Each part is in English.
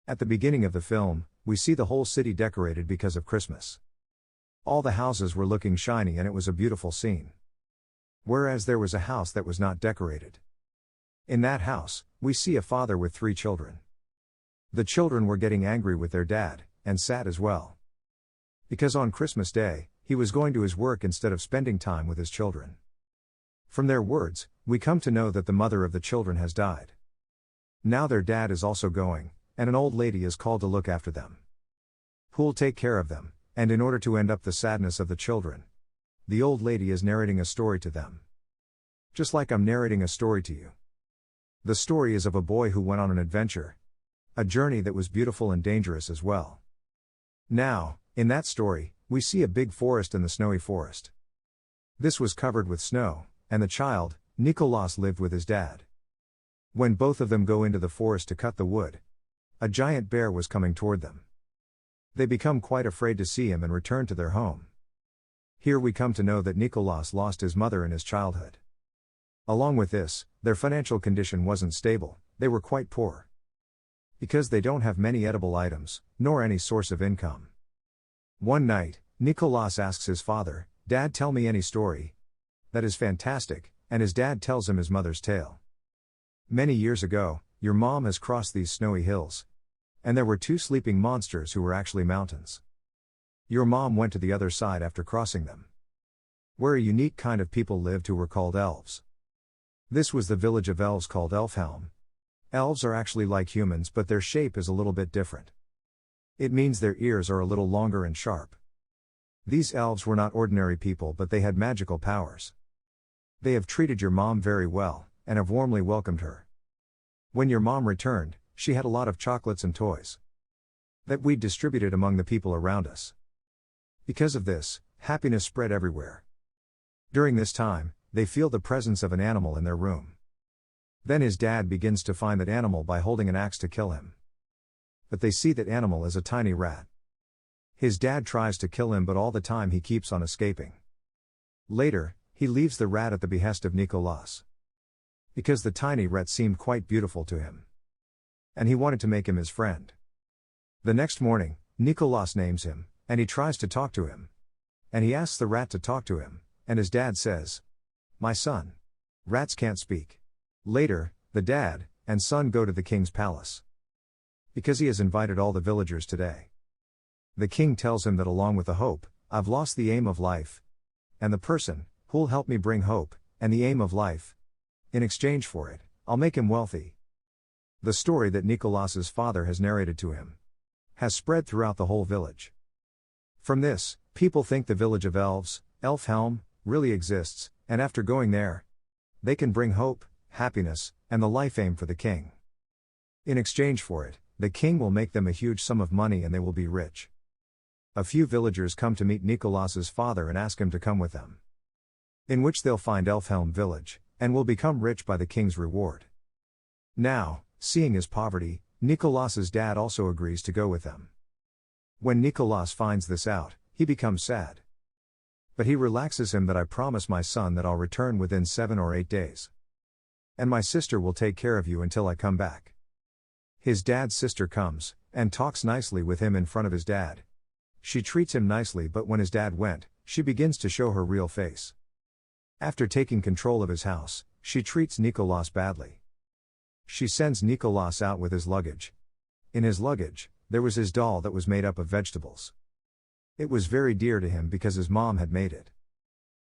At the beginning of the film, we see the whole city decorated because of Christmas. All the houses were looking shiny and it was a beautiful scene. Whereas there was a house that was not decorated. In that house, we see a father with 3 children. The children were getting angry with their dad, and sad as well. Because on Christmas Day, he was going to his work instead of spending time with his children. From their words, we come to know that the mother of the children has died. Now their dad is also going, and an old lady is called to look after them. Who'll take care of them, and in order to end up the sadness of the children, the old lady is narrating a story to them. Just like I'm narrating a story to you. The story is of a boy who went on an adventure. A journey that was beautiful and dangerous as well. Now, in that story, we see a big forest and the snowy forest. This was covered with snow, and the child, Nicolas, lived with his dad. When both of them go into the forest to cut the wood, a giant bear was coming toward them. They become quite afraid to see him and return to their home. Here we come to know that Nicolas lost his mother in his childhood. Along with this, their financial condition wasn't stable, they were quite poor. Because they don't have many edible items, nor any source of income. One night, Nicolas asks his father, "Dad, tell me any story that is fantastic," and his dad tells him his mother's tale. Many years ago, your mom has crossed these snowy hills. And there were 2 sleeping monsters who were actually mountains. Your mom went to the other side after crossing them. Where a unique kind of people lived who were called elves. This was the village of elves called Elfhelm. Elves are actually like humans, but their shape is a little bit different. It means their ears are a little longer and sharp. These elves were not ordinary people, but they had magical powers. They have treated your mom very well, and have warmly welcomed her. When your mom returned, she had a lot of chocolates and toys that we distributed among the people around us. Because of this, happiness spread everywhere. During this time, they feel the presence of an animal in their room. Then his dad begins to find that animal by holding an axe to kill him. But they see that animal is a tiny rat. His dad tries to kill him, but all the time he keeps on escaping. Later, he leaves the rat at the behest of Nicolas. Because the tiny rat seemed quite beautiful to him. And he wanted to make him his friend. The next morning, Nicolas names him, and he tries to talk to him. And he asks the rat to talk to him, and his dad says, "My son, rats can't speak." Later, the dad and son go to the king's palace. Because he has invited all the villagers today. The king tells him that along with the hope, I've lost the aim of life. And the person, who'll help me bring hope, and the aim of life. In exchange for it, I'll make him wealthy. The story that Nicolas's father has narrated to him has spread throughout the whole village. From this, people think the village of elves, Elfhelm, really exists, and after going there, they can bring hope, happiness, and the life aim for the king. In exchange for it, the king will make them a huge sum of money and they will be rich. A few villagers come to meet Nicolas's father and ask him to come with them. In which they'll find Elfhelm village, and will become rich by the king's reward. Now, seeing his poverty, Nicolas's dad also agrees to go with them. When Nicolas finds this out, he becomes sad. But he relaxes him that I promise my son that I'll return within 7 or 8 days. And my sister will take care of you until I come back. His dad's sister comes, and talks nicely with him in front of his dad. She treats him nicely, but when his dad went, she begins to show her real face. After taking control of his house, she treats Nicolas badly. She sends Nicolas out with his luggage. In his luggage, there was his doll that was made up of vegetables. It was very dear to him because his mom had made it.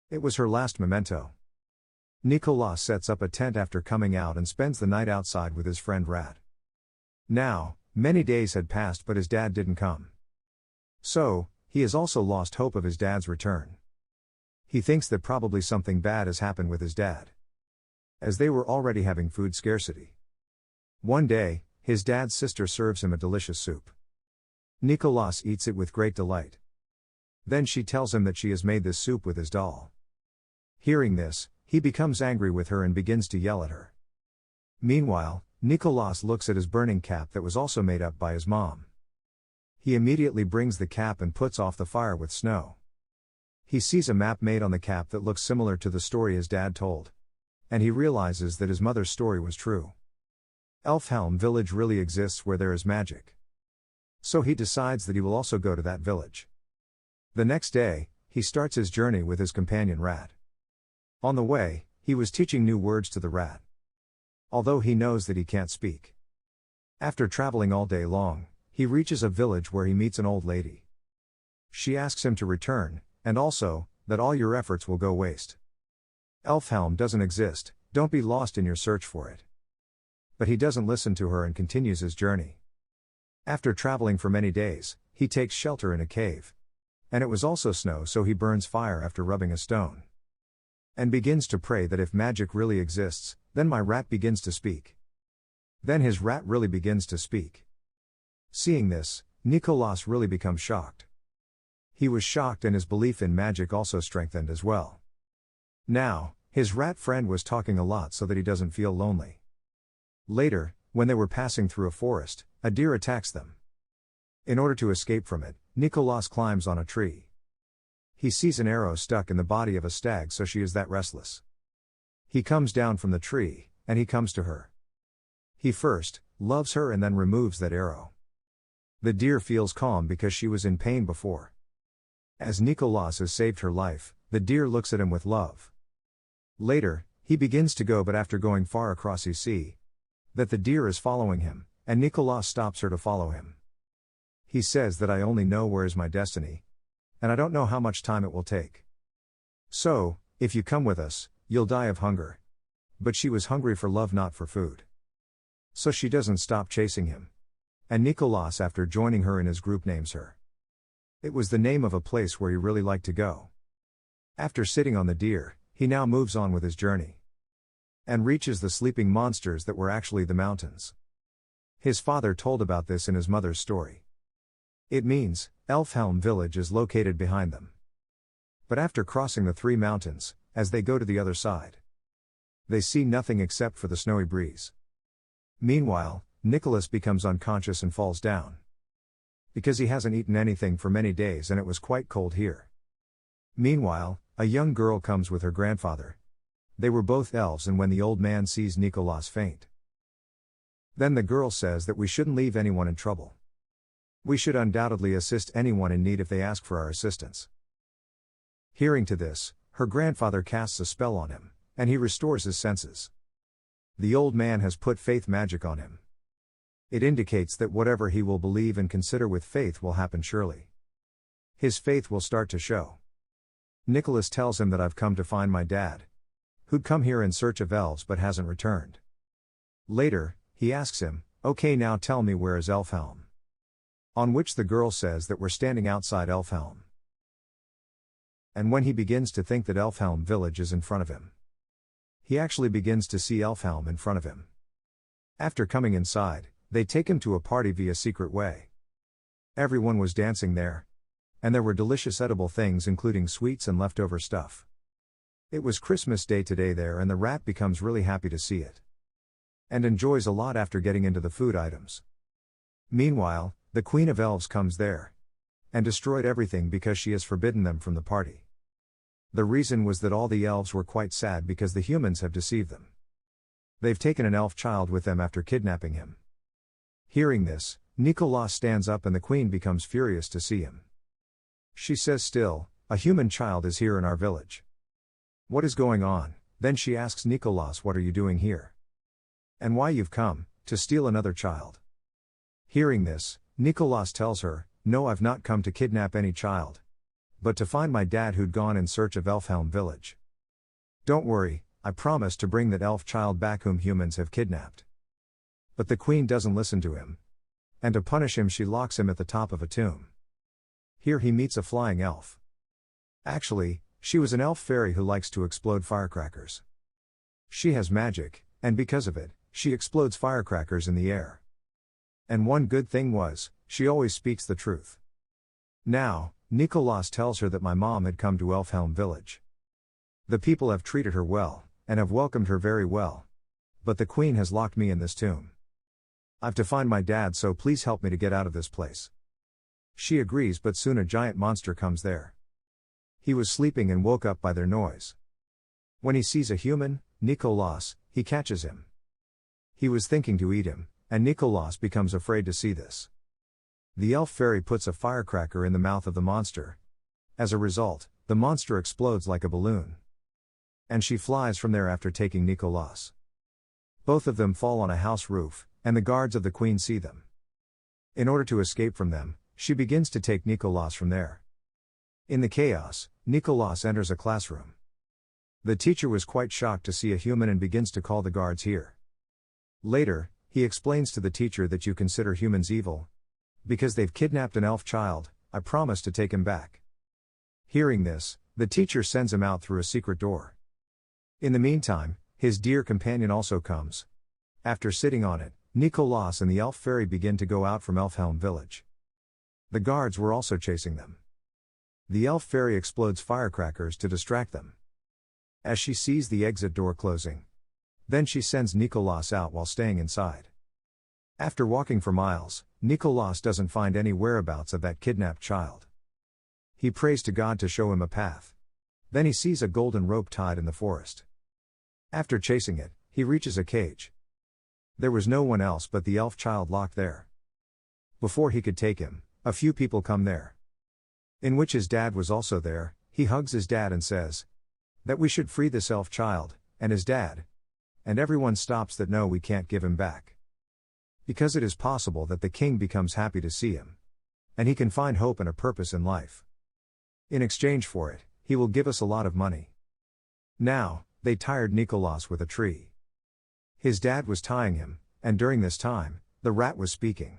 It was her last memento. Nicolas sets up a tent after coming out and spends the night outside with his friend Rat. Now, many days had passed but his dad didn't come. So, he has also lost hope of his dad's return. He thinks that probably something bad has happened with his dad. As they were already having food scarcity. One day, his dad's sister serves him a delicious soup. Nicolas eats it with great delight. Then she tells him that she has made this soup with his doll. Hearing this, he becomes angry with her and begins to yell at her. Meanwhile, Nicolas looks at his burning cap that was also made up by his mom. He immediately brings the cap and puts off the fire with snow. He sees a map made on the cap that looks similar to the story his dad told. And he realizes that his mother's story was true. Elfhelm village really exists where there is magic. So he decides that he will also go to that village. The next day, he starts his journey with his companion rat. On the way, he was teaching new words to the rat, although he knows that he can't speak. After traveling all day long, he reaches a village where he meets an old lady. She asks him to return, and also, that all your efforts will go waste. Elfhelm doesn't exist, don't be lost in your search for it. But he doesn't listen to her and continues his journey. After traveling for many days, he takes shelter in a cave. And it was also snow, so he burns fire after rubbing a stone. And begins to pray that if magic really exists, then my rat begins to speak. Then his rat really begins to speak. Seeing this, Nicolas really becomes shocked. He was shocked and his belief in magic also strengthened as well. Now, his rat friend was talking a lot so that he doesn't feel lonely. Later, when they were passing through a forest, a deer attacks them. In order to escape from it, Nicolas climbs on a tree. He sees an arrow stuck in the body of a stag, so she is that restless. He comes down from the tree, and he comes to her. He first loves her and then removes that arrow. The deer feels calm because she was in pain before. As Nicolas has saved her life, the deer looks at him with love. Later, he begins to go, but after going far across he sees that the deer is following him, and Nicolas stops her to follow him. He says that I only know where is my destiny, and I don't know how much time it will take. So, if you come with us, you'll die of hunger. But she was hungry for love, not for food. So she doesn't stop chasing him. And Nicolas, after joining her in his group, names her. It was the name of a place where he really liked to go. After sitting on the deer, he now moves on with his journey. And reaches the sleeping monsters that were actually the mountains. His father told about this in his mother's story. It means, Elfhelm village is located behind them. But after crossing the 3 mountains, as they go to the other side, they see nothing except for the snowy breeze. Meanwhile, Nicholas becomes unconscious and falls down. Because he hasn't eaten anything for many days and it was quite cold here. Meanwhile, a young girl comes with her grandfather. They were both elves, and when the old man sees Nicolas faint, then the girl says that we shouldn't leave anyone in trouble. We should undoubtedly assist anyone in need if they ask for our assistance. Hearing to this, her grandfather casts a spell on him, and he restores his senses. The old man has put faith magic on him. It indicates that whatever he will believe and consider with faith will happen surely. His faith will start to show. Nicholas tells him that I've come to find my dad, who'd come here in search of elves but hasn't returned. Later, he asks him, okay, now tell me, where is Elfhelm? On which the girl says that we're standing outside Elfhelm. And when he begins to think that Elfhelm village is in front of him, he actually begins to see Elfhelm in front of him. After coming inside, they take him to a party via secret way. Everyone was dancing there. And there were delicious edible things, including sweets and leftover stuff. It was Christmas Day today there, and the rat becomes really happy to see it. And enjoys a lot after getting into the food items. Meanwhile, the Queen of Elves comes there. And destroyed everything because she has forbidden them from the party. The reason was that all the elves were quite sad because the humans have deceived them. They've taken an elf child with them after kidnapping him. Hearing this, Nicolas stands up and the queen becomes furious to see him. She says, still, a human child is here in our village. What is going on? Then she asks Nicolas, what are you doing here? And why you've come, to steal another child. Hearing this, Nicolas tells her, no, I've not come to kidnap any child. But to find my dad who'd gone in search of Elfhelm village. Don't worry, I promise to bring that elf child back whom humans have kidnapped. But the queen doesn't listen to him. And to punish him she locks him at the top of a tomb. Here he meets a flying elf. Actually, she was an elf fairy who likes to explode firecrackers. She has magic, and because of it, she explodes firecrackers in the air. And one good thing was, she always speaks the truth. Now, Nicolas tells her that my mom had come to Elfhelm village. The people have treated her well, and have welcomed her very well. But the queen has locked me in this tomb. I've to find my dad, so please help me to get out of this place. She agrees, but soon a giant monster comes there. He was sleeping and woke up by their noise. When he sees a human, Nicolas, he catches him. He was thinking to eat him, and Nicolas becomes afraid to see this. The elf fairy puts a firecracker in the mouth of the monster. As a result, the monster explodes like a balloon. And she flies from there after taking Nicolas. Both of them fall on a house roof, and the guards of the queen see them. In order to escape from them, she begins to take Nicolas from there. In the chaos, Nicolas enters a classroom. The teacher was quite shocked to see a human and begins to call the guards here. Later, he explains to the teacher that you consider humans evil. Because they've kidnapped an elf child, I promise to take him back. Hearing this, the teacher sends him out through a secret door. In the meantime, his dear companion also comes. After sitting on it, Nicolas and the elf fairy begin to go out from Elfhelm village. The guards were also chasing them. The elf fairy explodes firecrackers to distract them. As she sees the exit door closing, then she sends Nicolas out while staying inside. After walking for miles, Nicolas doesn't find any whereabouts of that kidnapped child. He prays to God to show him a path. Then he sees a golden rope tied in the forest. After chasing it, he reaches a cage. There was no one else but the elf child locked there. Before he could take him, a few people come there. In which his dad was also there. He hugs his dad and says that we should free this elf child, and his dad. And everyone stops that no, we can't give him back. Because it is possible that the king becomes happy to see him. And he can find hope and a purpose in life. In exchange for it, he will give us a lot of money. Now, they tied Nicolas with a tree. His dad was tying him, and during this time, the rat was speaking.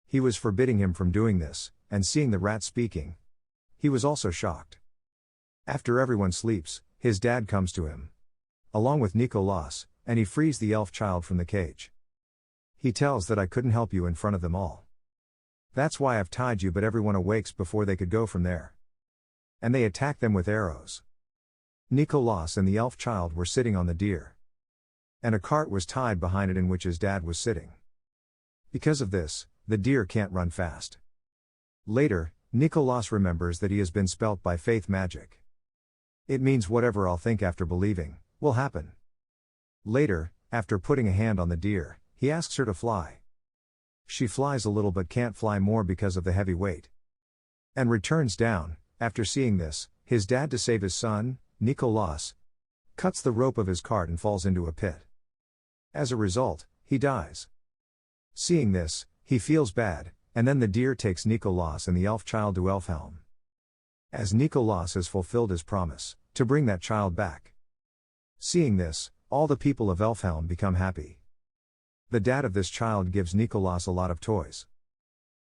He was forbidding him from doing this, and seeing the rat speaking, he was also shocked. After everyone sleeps, his dad comes to him, along with Nicolas, and he frees the elf child from the cage. He tells that I couldn't help you in front of them all. That's why I've tied you, but everyone awakes before they could go from there. And they attack them with arrows. Nicolas and the elf child were sitting on the deer. And a cart was tied behind it in which his dad was sitting. Because of this, the deer can't run fast. Later, Nicolas remembers that he has been spelt by faith magic. It means whatever I'll think after believing, will happen. Later, after putting a hand on the deer, he asks her to fly. She flies a little but can't fly more because of the heavy weight. And returns down. After seeing this, his dad, to save his son, Nicolas, cuts the rope of his cart and falls into a pit. As a result, he dies. Seeing this, he feels bad, and then the deer takes Nicolas and the elf child to Elfhelm. As Nicolas has fulfilled his promise, to bring that child back. Seeing this, all the people of Elfhelm become happy. The dad of this child gives Nicolas a lot of toys.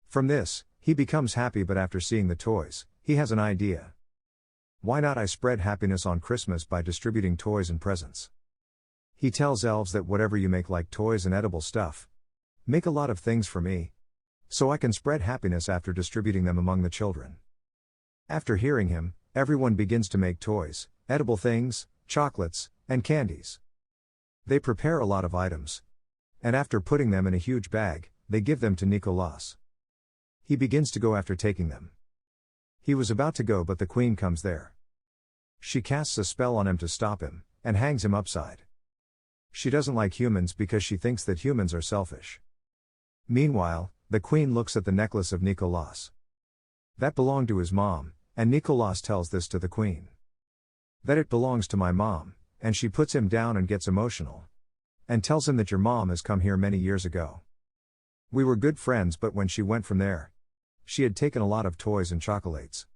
From this, he becomes happy, but after seeing the toys, he has an idea. Why not I spread happiness on Christmas by distributing toys and presents? He tells elves that whatever you make, like toys and edible stuff, make a lot of things for me, so I can spread happiness after distributing them among the children. After hearing him, everyone begins to make toys, edible things, chocolates, and candies. They prepare a lot of items. And after putting them in a huge bag, they give them to Nicolas. He begins to go after taking them. He was about to go, but the queen comes there. She casts a spell on him to stop him, and hangs him upside. She doesn't like humans because she thinks that humans are selfish. Meanwhile, the queen looks at the necklace of Nicolas. That belonged to his mom, and Nicolas tells this to the queen. That it belongs to my mom, and she puts him down and gets emotional. And tells him that your mom has come here many years ago. We were good friends, but when she went from there, she had taken a lot of toys and chocolates.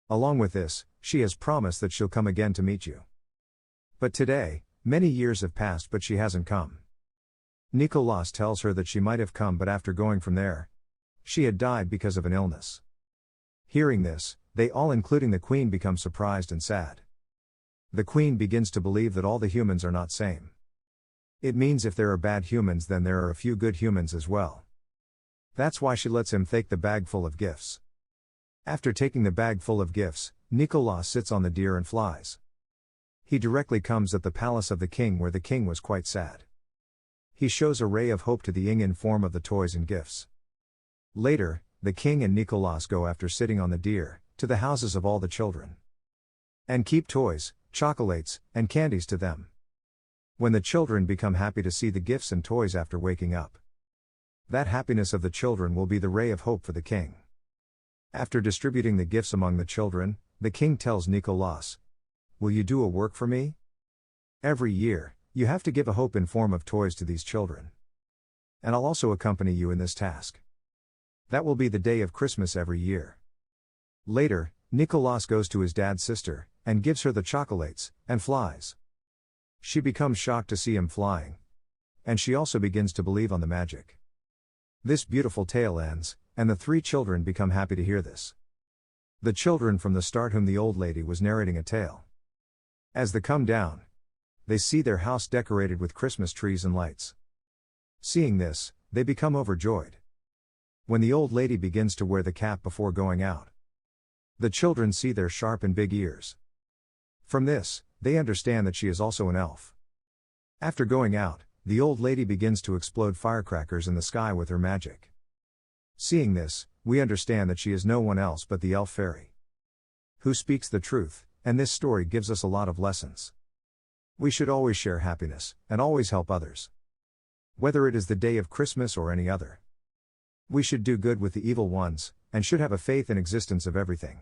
Along with this, she has promised that she'll come again to meet you. But today, many years have passed, but she hasn't come. Nicolas tells her that she might have come, but after going from there, she had died because of an illness. Hearing this, they all, including the queen, become surprised and sad. The queen begins to believe that all the humans are not same. It means if there are bad humans, then there are a few good humans as well. That's why she lets him take the bag full of gifts. After taking the bag full of gifts, Nicolas sits on the deer and flies. He directly comes at the palace of the king, where the king was quite sad. He shows a ray of hope to the king in form of the toys and gifts. Later, the king and Nicolas go, after sitting on the deer, to the houses of all the children. And keep toys, chocolates, and candies to them. When the children become happy to see the gifts and toys after waking up, That happiness of the children will be the ray of hope for the king. After distributing the gifts among the children, the king tells Nicholas, "Will you do a work for me? Every year, you have to give a hope in form of toys to these children. And I'll also accompany you in this task. That will be the day of Christmas every year." Later, Nicholas goes to his dad's sister, and gives her the chocolates, and flies. She becomes shocked to see him flying. And she also begins to believe on the magic. This beautiful tale ends, and the three children become happy to hear this. The children from the start whom the old lady was narrating a tale. As they come down, they see their house decorated with Christmas trees and lights. Seeing this, they become overjoyed. When the old lady begins to wear the cap before going out, the children see their sharp and big ears. From this, they understand that she is also an elf. After going out, the old lady begins to explode firecrackers in the sky with her magic. Seeing this, we understand that she is no one else but the elf fairy, who speaks the truth, and this story gives us a lot of lessons. We should always share happiness, and always help others. Whether it is the day of Christmas or any other. We should do good with the evil ones, and should have a faith in existence of everything.